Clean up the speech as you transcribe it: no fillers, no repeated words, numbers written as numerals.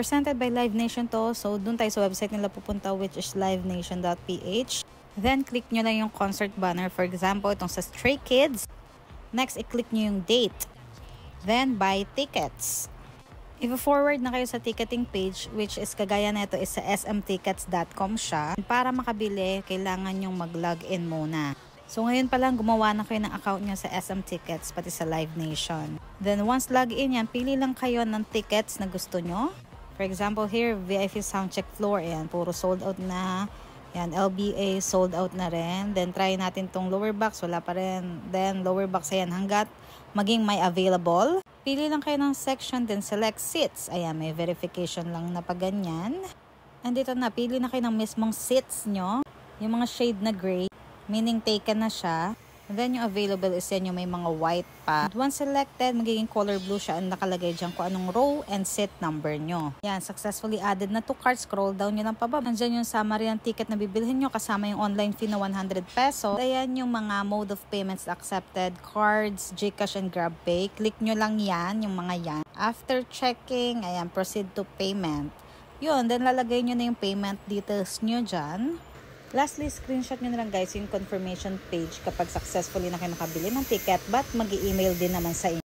Presented by Live Nation to. So, dun tayo sa website nila pupunta, which is livenation.ph. Then, click nyo lang yung concert banner. For example, itong sa Stray Kids. Next, i-click nyo yung date. Then, buy tickets. I-forward na kayo sa ticketing page, which is kagaya nito is sa smtickets.com siya. Para makabili, kailangan yung mag-login muna. So, ngayon pa lang gumawa na kayo ng account nyo sa SM Tickets, pati sa Live Nation. Then, once login yan, pili lang kayo ng tickets na gusto nyo. For example, here, VIP Soundcheck Floor, ayan, puro sold out na. Yan, LBA, sold out na rin. Then, try natin tong lower box, wala pa rin. Then, lower box, ayan, hanggat maging may available. Pili lang kayo ng section, then select seats. Ayan, may verification lang na paganyan. And dito na, pili na kayo ng mismong seats nyo. Yung mga shade na gray. Meaning taken na siya. And then yung available is yan yung may mga white pa. And once selected, magiging color blue siya. And nakalagay dyan kung anong row and seat number nyo. Yan, successfully added na to cart. Scroll down nyo lang pababa. Nandyan yung summary ng ticket na bibilhin nyo kasama yung online fee na 100 peso. Ayan yung mga mode of payments accepted. Cards, GCash, and GrabPay. Click nyo lang yan, yung mga yan. After checking, ayan, proceed to payment. Yun, then lalagay nyo na yung payment details nyo dyan. Lastly, screenshot nyo na lang guys yung confirmation page kapag successfully na kayo nakabili ng ticket, but mag-i-email din naman sa inyo.